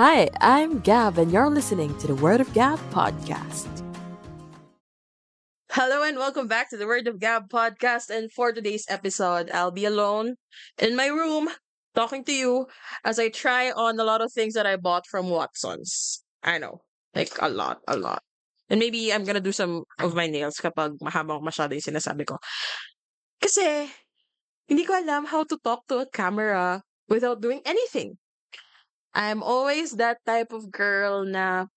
Hi, I'm Gab, and you're listening to the Word of Gab podcast. Hello, and welcome back to the Word of Gab podcast. And for today's episode, I'll be alone in my room talking to you as I try on a lot of things that I bought from Watson's. I know, like a lot, a lot. And maybe I'm gonna do some of my nails kapag mahabang masyado yung sinasabi ko. Kasi, hindi ko alam how to talk to a camera without doing anything. I'm always that type of girl na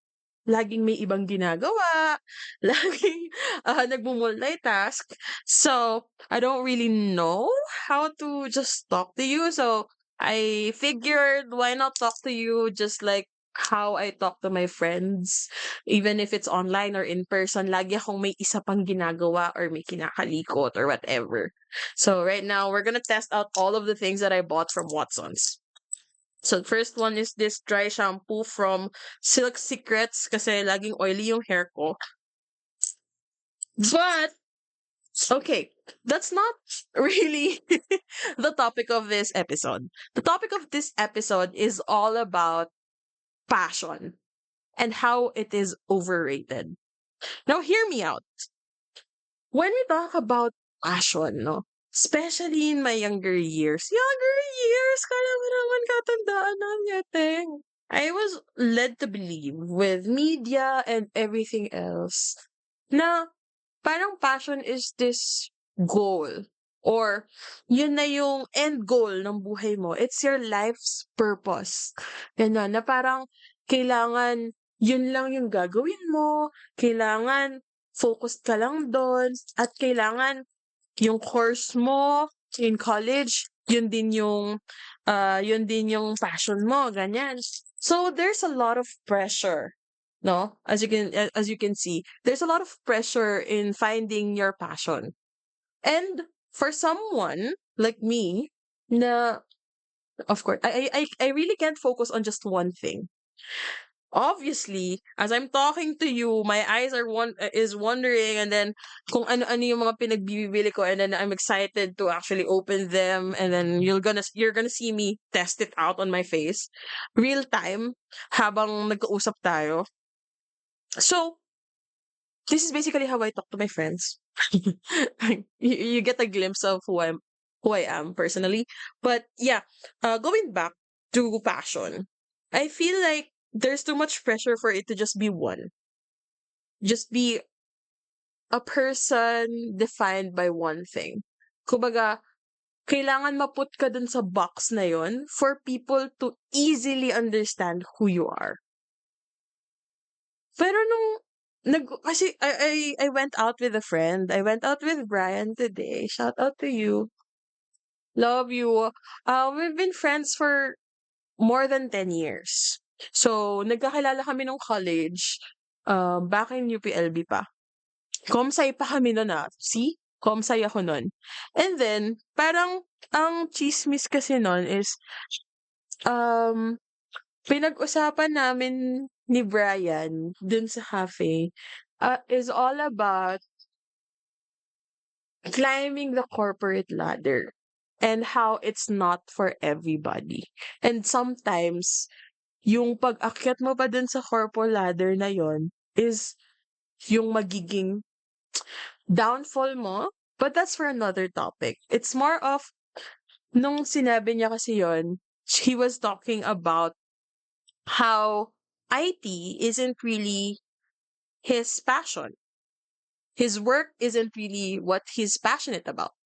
laging may ibang ginagawa, laging nagmo-multitask. So, I don't really know how to just talk to you. So, I figured why not talk to you just like how I talk to my friends. Even if it's online or in person, lagi akong may isa pang ginagawa or may kinakalikot or whatever. So, right now, we're gonna test out all of the things that I bought from Watson's. So, first one is this dry shampoo from Silk Secrets kasi laging oily yung hair ko. But, okay, that's not really the topic of this episode. The topic of this episode is all about passion and how it is overrated. Now, hear me out. When we talk about passion, no, especially in my younger years, kala mo naman katandaan na yeteng. I was led to believe with media and everything else na parang passion is this goal or yun na yung end goal ng buhay mo. It's your life's purpose. Ganun, na parang kailangan yun lang yung gagawin mo, kailangan focused ka lang doon, at kailangan yung course mo in college, yun din yung passion mo, ganyan. So there's a lot of pressure, no? As you can see, there's a lot of pressure in finding your passion. And for someone like me, na of course, I really can't focus on just one thing. Obviously, as I'm talking to you, my eyes is wondering, and then kung ano-ano yung mga pinagbibili ko, and then I'm excited to actually open them, and then you're gonna see me test it out on my face, real time, habang nagkausap tayo. So this is basically how I talk to my friends. You get a glimpse of who I am personally. But yeah, going back to passion, I feel like there's too much pressure for it to just be one. Just be a person defined by one thing. Kumbaga, kailangan maput ka dun sa box na yon for people to easily understand who you are. Pero nung kasi I went out with a friend. I went out with Brian today. Shout out to you. Love you. We've been friends for more than 10 years. So, nagkakilala kami nung college, back in UPLB pa. Comsci pa kami nun, ah. See? Comsci ako nun. And then, parang ang chismis kasi nun is, um, pinag-usapan namin ni Brian dun sa cafe, is all about climbing the corporate ladder and how it's not for everybody. And sometimes, yung pag-akyat mo pa dun sa corporate ladder na yon is yung magiging downfall mo. But that's for another topic. It's more of, nung sinabi niya kasi yon, he was talking about how IT isn't really his passion. His work isn't really what he's passionate about.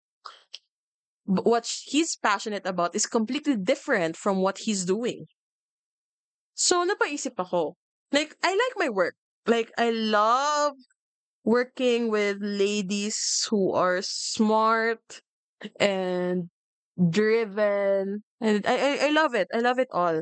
What he's passionate about is completely different from what he's doing. So, napaisip ako. Like, I like my work. Like, I love working with ladies who are smart and driven. And I love it. I love it all.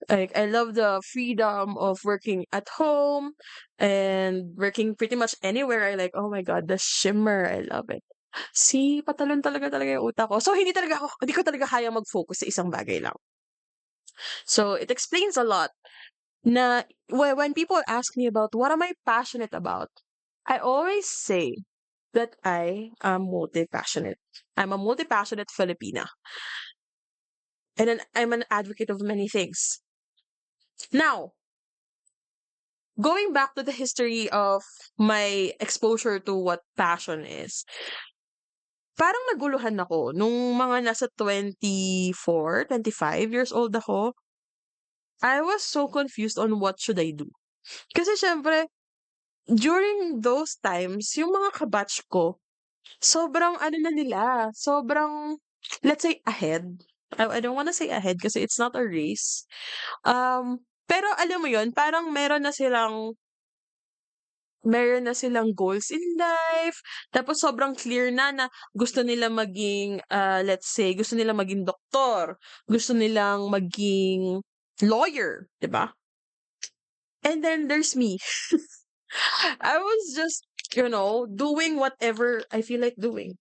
Like, I love the freedom of working at home and working pretty much anywhere I like. Oh my God, the shimmer. I love it. See, patalon talaga yung utak ko. So, hindi ko talaga kaya mag-focus sa isang bagay lang. So, it explains a lot na when people ask me about what am I passionate about, I always say that I am multi-passionate. I'm a multi-passionate Filipina. And then I'm an advocate of many things. Now, going back to the history of my exposure to what passion is, parang naguluhan ako nung mga nasa 24, 25 years old ako. I was so confused on what should I do. Kasi syempre, during those times, yung mga kabatch ko, sobrang ano na nila, sobrang, let's say, ahead. I don't wanna say ahead kasi it's not a race. Pero alam mo yun, parang meron na silang goals in life, tapos sobrang clear na gusto nila maging, let's say, gusto nila maging doktor, gusto nilang maging lawyer, 'di ba? And then there's me. I was just, doing whatever I feel like doing.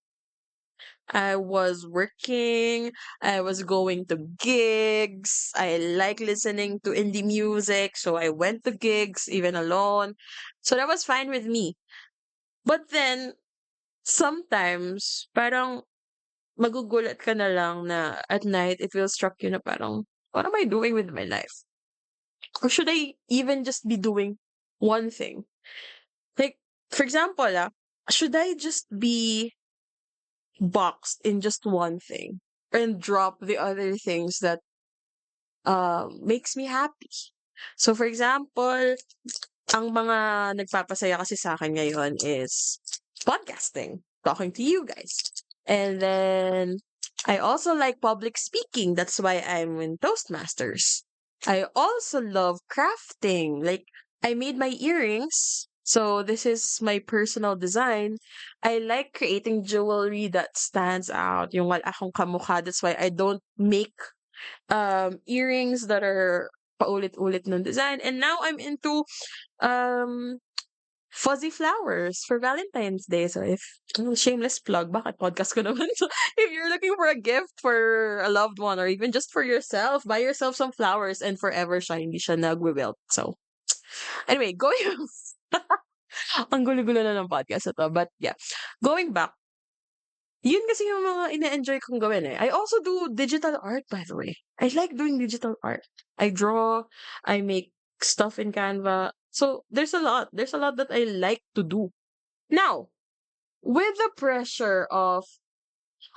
I was working, I was going to gigs, I like listening to indie music, so I went to gigs even alone. So that was fine with me. But then, sometimes, parang magugulat ka na lang na at night, it will struck you na parang, what am I doing with my life? Or should I even just be doing one thing? Like, for example, should I just be boxed in just one thing and drop the other things that makes me happy? So, for example, ang mga nagpapasaya kasi sa akin ngayon is podcasting, talking to you guys. And then I also like public speaking. That's why I'm in Toastmasters. I also love crafting. Like, I made my earrings. So this is my personal design. I like creating jewelry that stands out. Yung wala akong kamukha. That's why I don't make earrings that are paulit-ulit ng design. And now I'm into um fuzzy flowers for Valentine's Day. So if shameless plug, bakit podcast ko naman? So if you're looking for a gift for a loved one or even just for yourself, buy yourself some flowers and forever siya, hindi siya nagwi-wilt. So anyway, going ang gulo-gulo na ng podcast na to. But yeah, going back, yun kasi yung mga ine-enjoy kong gawin eh. I also do digital art, by the way. I like doing digital art. I draw, I make stuff in Canva. So there's a lot. There's a lot that I like to do. Now, with the pressure of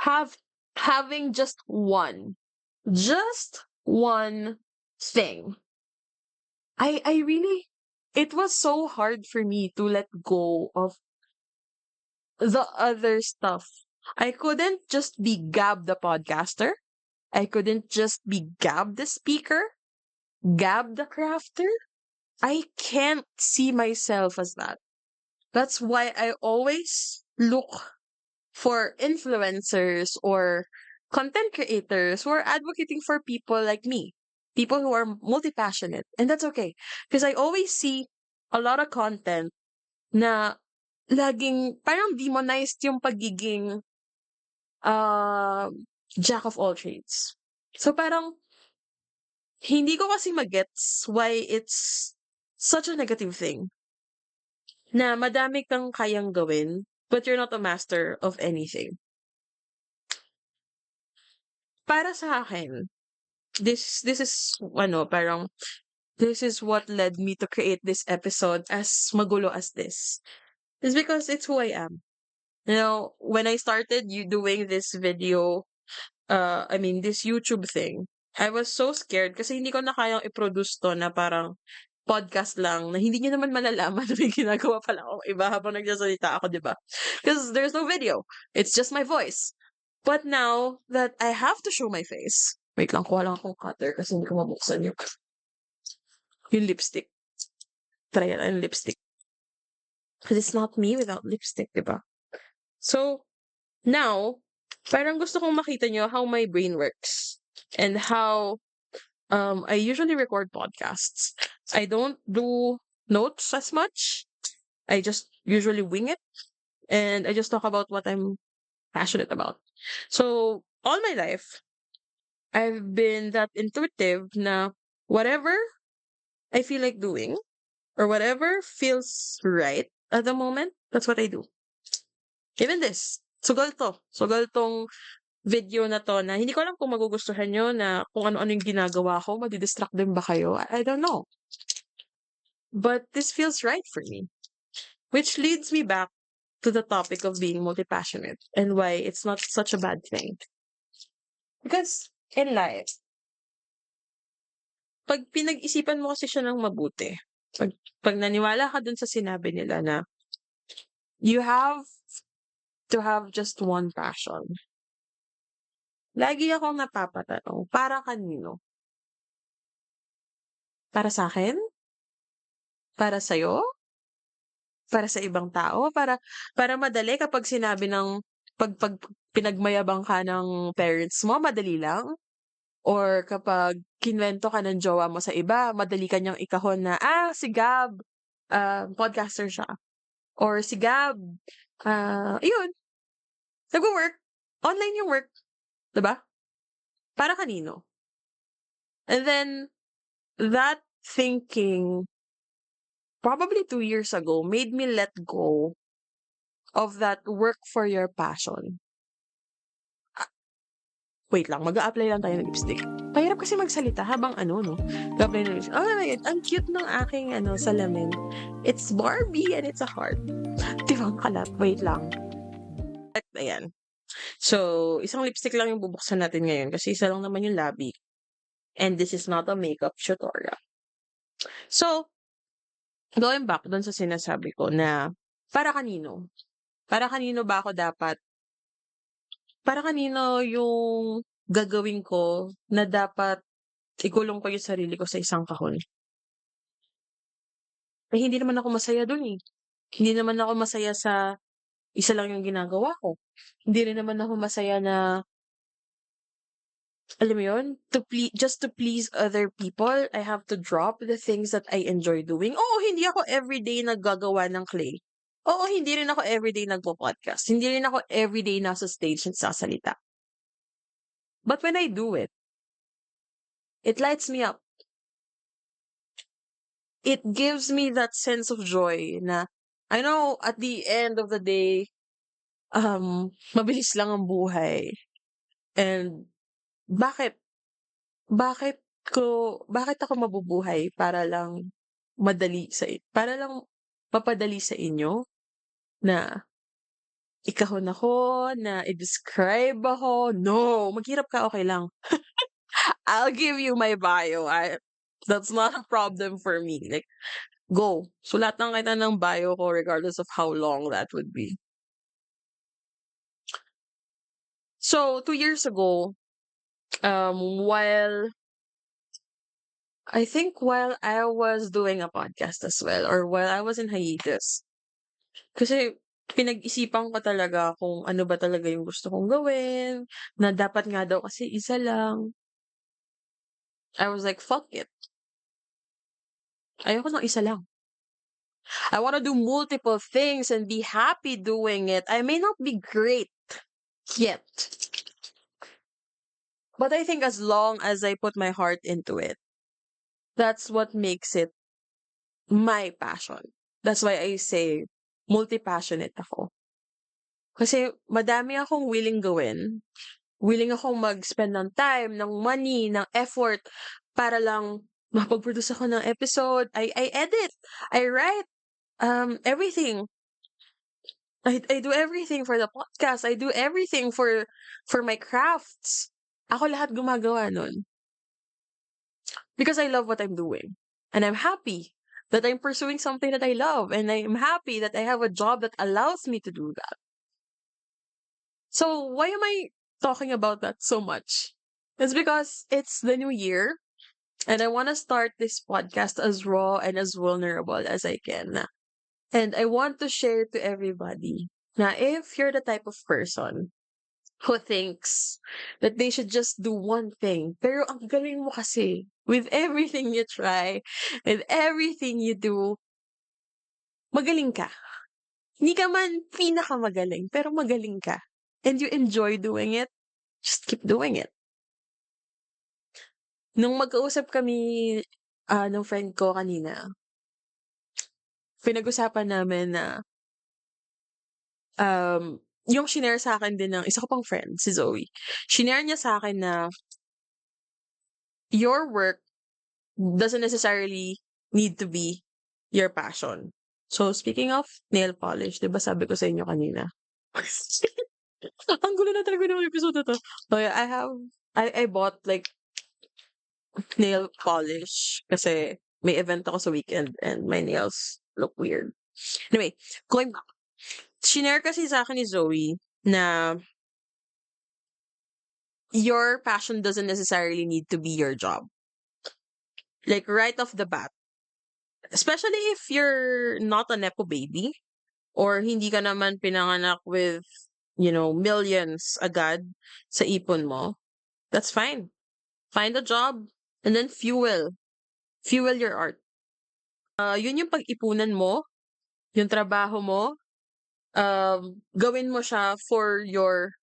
have having just one thing, I really, it was so hard for me to let go of the other stuff. I couldn't just be Gab the podcaster. I couldn't just be Gab the speaker, Gab the crafter. I can't see myself as that. That's why I always look for influencers or content creators who are advocating for people like me, people who are multi passionate. And that's okay. Because I always see a lot of content na laging parang demonized yung pagiging uh, jack of all trades. So parang hindi ko kasi magets why it's such a negative thing na madami kang kayang gawin but you're not a master of anything. Para sa akin, this is parang this is what led me to create this episode as magulo as this. It's because it's who I am. When I started you doing this video, this YouTube thing, I was so scared kasi hindi ko na kayang i-produce to na parang podcast lang na hindi niyo naman malalaman na may ginagawa pala akong iba habang nagsasalita ako, di ba? Because there's no video. It's just my voice. But now that I have to show my face, wait lang, kuha lang akong cutter kasi hindi ko mabuksan yung lipstick. Try yung lipstick. Because it's not me without lipstick, di ba? So, now, parang gusto kong makita nyo how my brain works and how I usually record podcasts. I don't do notes as much. I just usually wing it and I just talk about what I'm passionate about. So, all my life, I've been that intuitive na whatever I feel like doing or whatever feels right at the moment, that's what I do. Even this. Sugal to. Sugal tong video na 'to na hindi ko alam kung magugustuhan niyo na kung ano-ano yung ginagawa ko, madi-distract din ba kayo? I don't know. But this feels right for me. Which leads me back to the topic of being multi-passionate and why it's not such a bad thing. Because in life, 'pag pinag-isipan mo kasi siya ng mabuti, 'pag naniwala ka dun sa sinabi nila na you have to have just one passion. Lagi akong napapatanong, para kanino? Para sa'kin? Para sa'yo? Para sa ibang tao? Para madali kapag sinabi ng 'pag pinagmayabang ka ng parents mo, madali lang? Or kapag kinuwento ka ng jowa mo sa iba, madali ka niyang ikahon na, si Gab, podcaster siya. Or si Gab, ayun, nagwo-work. Online yung work, 'di ba? Para kanino? And then, that thinking, probably 2 years ago, made me let go of that work for your passion. Wait lang, mag-a-apply lang tayo ng lipstick. Mahirap kasi magsalita habang ano 'no, mag-a-apply ng lipstick. Oh my God, ang cute ng aking salamin. It's Barbie and it's a heart. 'Di ba ang kalat? Wait lang. Ayan. So, isang lipstick lang yung bubuksan natin ngayon kasi isa lang naman yung labi. And this is not a makeup tutorial. So, going back dun sa sinasabi ko na para kanino? Para kanino ba ako dapat para kanino yung gagawin ko na dapat ikulong ko yung sarili ko sa isang kahon? Eh, hindi naman ako masaya dun, eh. Hindi naman ako masaya sa isa lang yung ginagawa ko. Hindi rin naman ako masaya na, alam mo yun, just to please other people, I have to drop the things that I enjoy doing. Oo, hindi ako everyday naggagawa ng clay. Oo, hindi rin ako everyday nagpo-podcast. Hindi rin ako everyday nasa stage nagsasalita. But when I do it, it lights me up. It gives me that sense of joy na I know at the end of the day, mabilis lang ang buhay. And bakit bakit bakit ako mabubuhay para lang para lang mapadali sa inyo na ikahon ako, na i-describe ako? No, maghirap ka, okey lang. I'll give you my bio, that's not a problem for me, like, go, sulatan kita ng bio ko regardless of how long that would be. So, 2 years ago, while I think while I was doing a podcast as well or while I was in hiatus, kasi pinag-isipan ko talaga kung ano ba talaga yung gusto kong gawin, na dapat nga daw kasi isa lang. I was like, "Fuck it." Ayoko ng isa lang. I wanna do multiple things and be happy doing it. I may not be great yet, but I think as long as I put my heart into it, that's what makes it my passion. That's why I say multi-passionate ako. Kasi madami akong willing gawin. Willing akong mag-spend ng time, ng money, ng effort para lang makapag-produce ako ng episode. I edit, I write, everything. I do everything for the podcast. I do everything for my crafts. Ako lahat gumagawa nun. Because I love what I'm doing. And I'm happy that I'm pursuing something that I love. And I'm happy that I have a job that allows me to do that. So why am I talking about that so much? It's because it's the new year and I want to start this podcast as raw and as vulnerable as I can. And I want to share to everybody na if you're the type of person who thinks that they should just do one thing, pero ang galing mo kasi with everything you try, with everything you do, magaling ka. Hindi ka man pinakamagaling, pero magaling ka. And you enjoy doing it, just keep doing it. Nung magkausap kami, ng friend ko kanina, pinag-usapan namin na, yung shinare sa'kin din ng isa ko pang friend, si Zoe. Shinare niya sa'kin na your work doesn't necessarily need to be your passion. So, speaking of nail polish, 'di ba sabi ko sa inyo kanina? Ang gulo na talaga ng episode na 'to. So, yeah, I bought like nail polish kasi may event ako sa weekend and my nails look weird. Anyway, going back. Shinare kasi sa'kin ni Zoe na your passion doesn't necessarily need to be your job. Like right off the bat. Especially if you're not a nepo baby or hindi ka naman pinanganak with, millions agad sa ipon mo. That's fine. Find a job and then fuel your art. Yun yung pag-ipunan mo, yung trabaho mo, gawin mo siya for your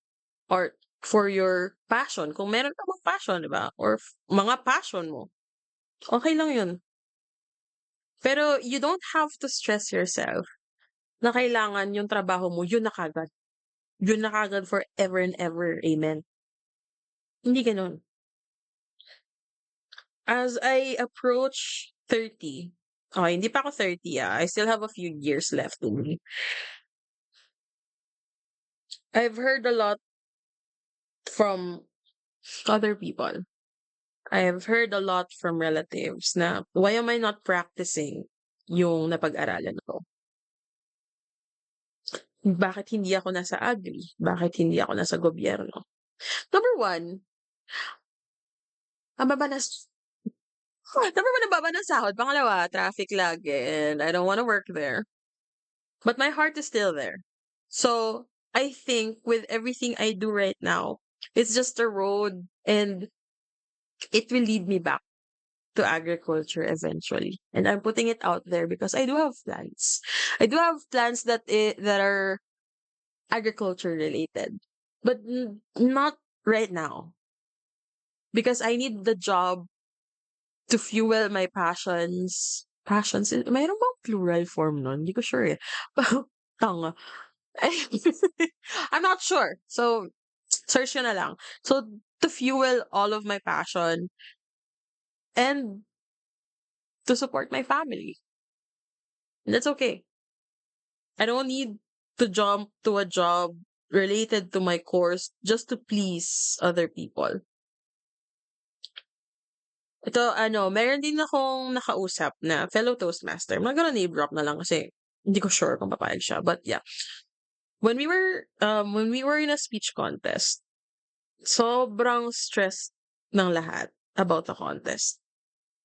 art, for your passion. Kung meron ka bang passion, di ba? Or mga passion mo. Okay lang yun. Pero you don't have to stress yourself na kailangan yung trabaho mo, yun na kagad. Yun na kagad forever and ever. Amen. Hindi ganun. As I approach 30, okay, hindi pa ako 30, I still have a few years left in me. I've heard a lot from other people. I've heard a lot from relatives na, why am I not practicing yung napag-aralan ko? Bakit hindi ako nasa agri? Bakit hindi ako nasa gobyerno? Number one, ang baba na number one, ang baba ng sahod. Pangalawa, traffic lagi and I don't wanna work there. But my heart is still there. So, I think with everything I do right now, it's just a road and it will lead me back to agriculture eventually. And I'm putting it out there because I do have plans. I do have plans that are agriculture related, but not right now because I need the job to fuel my passions. Passions? Mayroon bang plural form nun? Hindi ko sure eh. Tanga. I'm not sure. So, search nyo na lang. So, to fuel all of my passion and to support my family. And that's okay. I don't need to jump to a job related to my course just to please other people. Ito, meron din akong nakausap na fellow Toastmaster. Mga gonna name drop na lang kasi hindi ko sure kung papayag siya. But yeah, when we were in a speech contest, sobrang stressed ng lahat about the contest.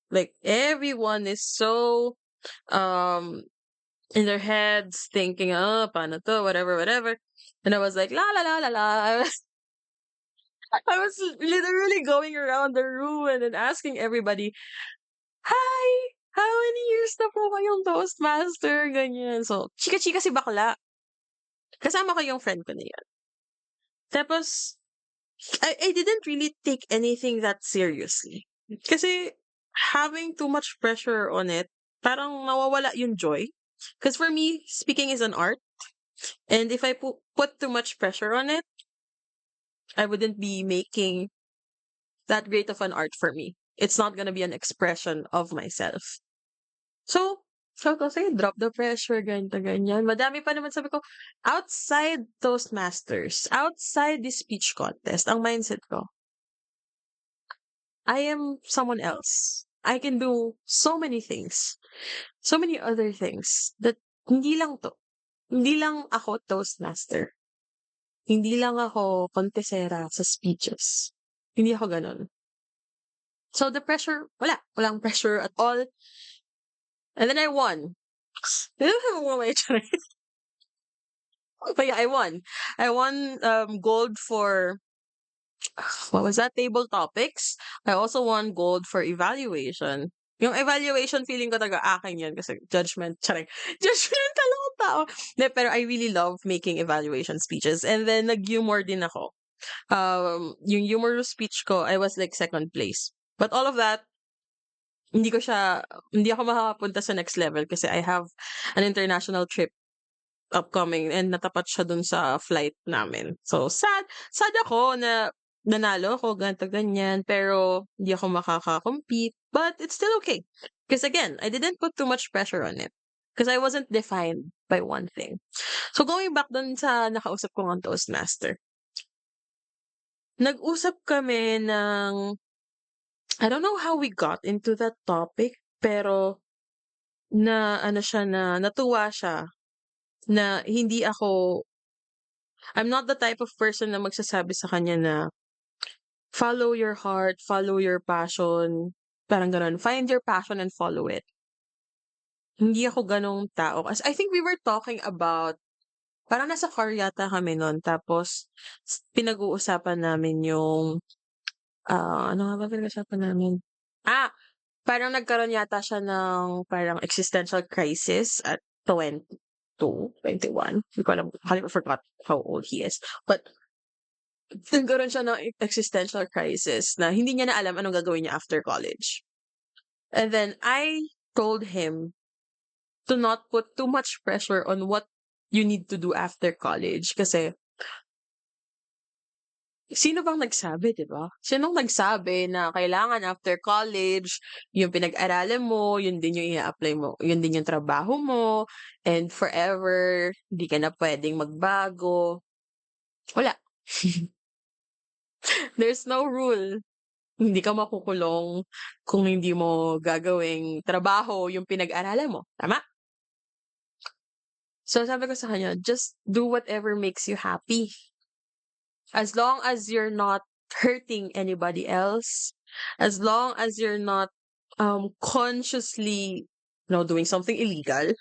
Like everyone is so in their heads thinking, oh, paano to, whatever, whatever. And I was like, la la la la la. I was literally going around the room and then asking everybody, hi, how many years na po kayong Toastmaster? Ganyan. So, chika-chika si bakla. Kasama ko yung friend ko na yan. Tapos, I didn't really take anything that seriously. Kasi, having too much pressure on it, parang nawawala yung joy. Because for me, speaking is an art. And if I put too much pressure on it, I wouldn't be making that great of an art for me. It's not gonna be an expression of myself. So, sabi ko, sige, drop the pressure, ganito, ganyan. Madami pa naman sabi ko, outside Toastmasters, outside this speech contest, ang mindset ko, I am someone else. I can do so many things. So many other things that hindi lang to. Hindi lang ako Toastmaster. Hindi lang ako kontesera sa speeches. Hindi ako ganun. So the pressure, wala. Walang pressure at all. And then I won. But yeah, I won. I won gold for what was that? Table topics. I also won gold for evaluation. Yung evaluation, feeling ko talaga akin yan kasi judgment, charing. Judgmental akong tao. De, pero I really love making evaluation speeches. And then, nag-humor din ako. Yung humor speech ko, I was like second place. But all of that, hindi ako makakapunta sa next level kasi I have an international trip upcoming and natapat siya dun sa flight namin. So, sad ako na nanalo ako, ganito, ganyan, pero hindi ako makaka-compete. But it's still okay. Because again, I didn't put too much pressure on it. Because I wasn't defined by one thing. So, going back dun sa nakausap ko ng Toastmaster, nag-usap kami ng, I don't know how we got into that topic, pero na ano siya na natuwa siya na hindi ako I'm not the type of person na magsasabi sa kanya na follow your heart, follow your passion, parang gano'n. Find your passion and follow it. Hindi ako gano'ng tao. As I think we were talking about parang nasa car yata kami nun tapos pinag-uusapan namin yung, ano nga ba pinag-usapan namin? Parang nagkaroon yata siya ng parang existential crisis at 22, 21. Hindi ko alam, I forgot how old he is. But nagkaroon siya ng existential crisis na hindi niya na alam anong gagawin niya after college. And then I told him to not put too much pressure on what you need to do after college kasi sino bang nagsabi, 'di ba? Sinong nagsabi na kailangan after college, yung pinag-aralan mo, yun din yung i-a-apply mo, yun din yung trabaho mo, and forever, hindi ka na puwedeng magbago. Wala. There's no rule. Hindi ka makukulong kung hindi mo gagawing trabaho yung pinag-aralan mo, tama? So sabi ko sa kanya, just do whatever makes you happy. As long as you're not hurting anybody else, as long as you're not consciously doing something illegal,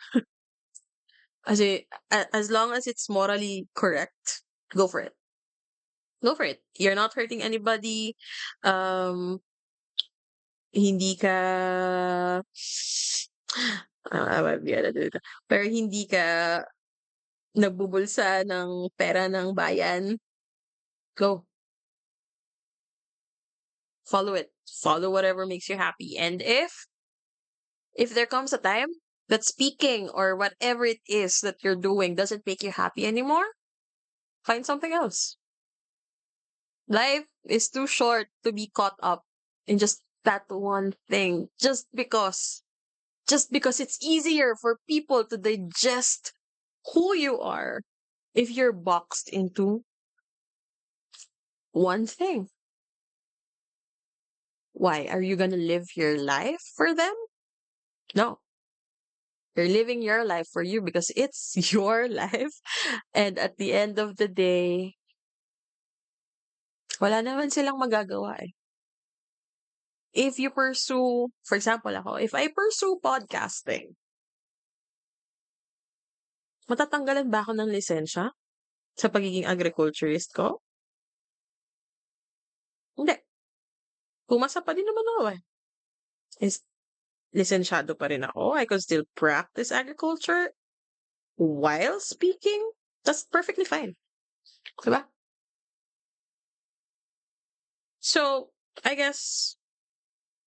as long as it's morally correct, go for it. Go for it. You're not hurting anybody. Hindi ka pero hindi ka nagbubulsa ng pera ng bayan. Go. Follow it. Follow whatever makes you happy. And if there comes a time that speaking or whatever it is that you're doing doesn't make you happy anymore, find something else. Life is too short to be caught up in just that one thing. Just because it's easier for people to digest who you are if you're boxed into one thing. Why? Are you gonna live your life for them? No. You're living your life for you because it's your life. And at the end of the day, wala naman silang magagawa eh. If you pursue, for example ako, if I pursue podcasting, matatanggalan ba ako ng lisensya sa pagiging agriculturist ko? Hindi. Pumasa pa din naman ako eh. Is lisensyado pa rin ako. I could still practice agriculture while speaking. That's perfectly fine. Diba? So, I guess,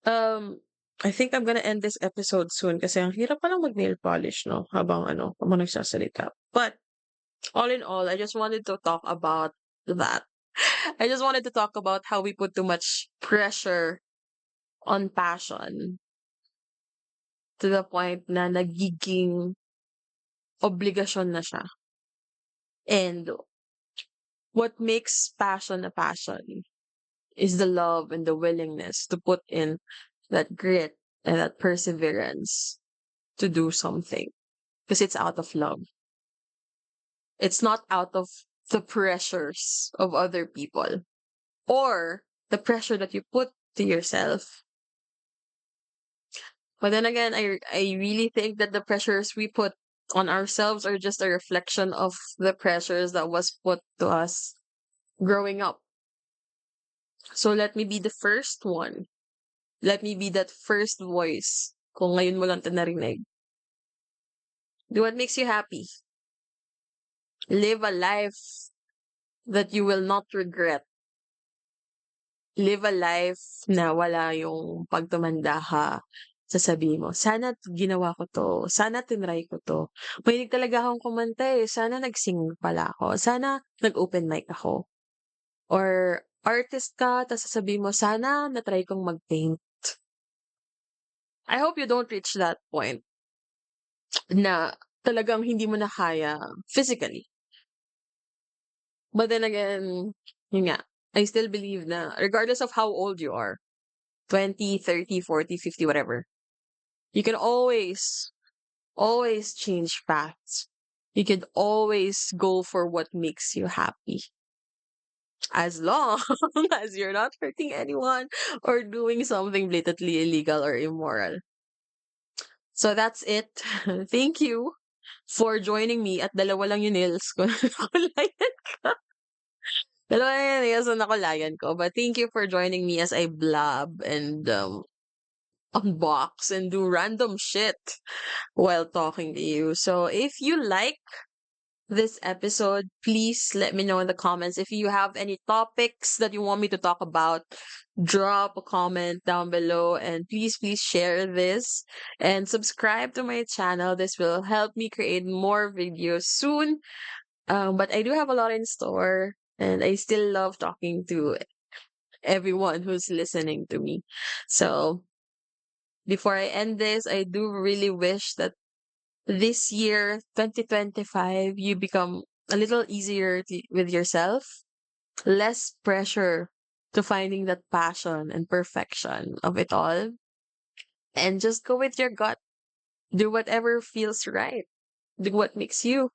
I think I'm gonna end this episode soon kasi ang hirap palang mag-nail polish, no? Habang nagsasalita. But, all in all, I just wanted to talk about that. I just wanted to talk about how we put too much pressure on passion to the point na nagiging obligasyon na siya. And what makes passion a passion is the love and the willingness to put in that grit and that perseverance to do something. Because it's out of love. It's not out of the pressures of other people or the pressure that you put to yourself. But then again, I really think that the pressures we put on ourselves are just a reflection of the pressures that was put to us growing up. So let me be the first one. Let me be that first voice kung ngayon mo lang ito narinig. Do what makes you happy. Live a life that you will not regret. Live a life na wala yung pag tumanda ka, sasabihin mo, "Sana ginawa ko 'to, sana tinry ko 'to. Mahilig talaga akong kumanta, eh, sana nag-sing pala ako, sana nag-open mic ako." Or artist ka ta's sasabihin mo, "Sana na-try kong mag-paint." I hope you don't reach that point na talagang hindi mo na kaya physically. But then again, yun nga, I still believe na regardless of how old you are, 20, 30, 40, 50, whatever, you can always change paths. You can always go for what makes you happy. As long as you're not hurting anyone or doing something blatantly illegal or immoral. So that's it. Thank you for joining me at dalawa lang yung nails ko. Nakulayan ka. Dalawa lang yung nails na nakulayan ko. But thank you for joining me as I blab and unbox and do random shit while talking to you. So if you like this episode, please let me know in the comments. If you have any topics that you want me to talk about, drop a comment down below and please share this and subscribe to my channel. This will help me create more videos soon. But I do have a lot in store and I still love talking to everyone who's listening to me. So before I end this, I do really wish that this year, 2025, you become a little easier with yourself, less pressure to finding that passion and perfection of it all, and just go with your gut. Do whatever feels right. Do what makes you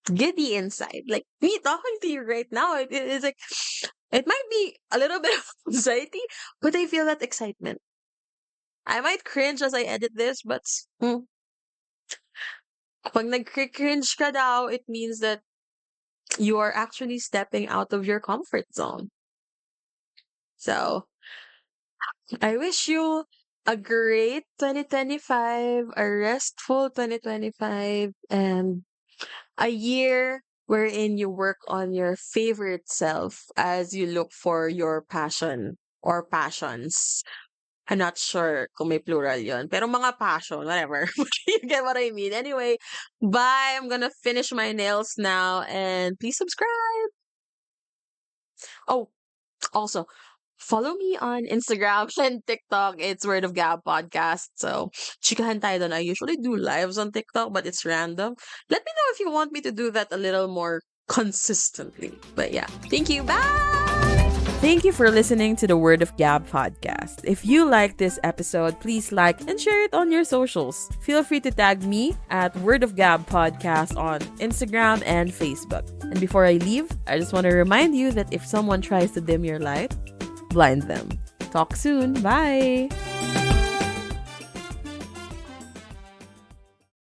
giddy inside. Like me talking to you right now, it's like, it might be a little bit of anxiety, but I feel that excitement. I might cringe as I edit this, but pag nag-cringe ka daw, it means that you are actually stepping out of your comfort zone. So, I wish you a great 2025, a restful 2025, and a year wherein you work on your favorite self as you look for your passion or passions. I'm not sure kung may plural yun. Pero mga passion, whatever. You get what I mean. Anyway, bye. I'm gonna finish my nails now and please subscribe. Oh, also, follow me on Instagram and TikTok. It's Word of Gab Podcast. So, chikahan tayo doon. I usually do lives on TikTok, but it's random. Let me know if you want me to do that a little more consistently. But yeah, thank you. Bye! Thank you for listening to the Word of Gab podcast. If you like this episode, please like and share it on your socials. Feel free to tag me at Word of Gab podcast on Instagram and Facebook. And before I leave, I just want to remind you that if someone tries to dim your light, blind them. Talk soon. Bye!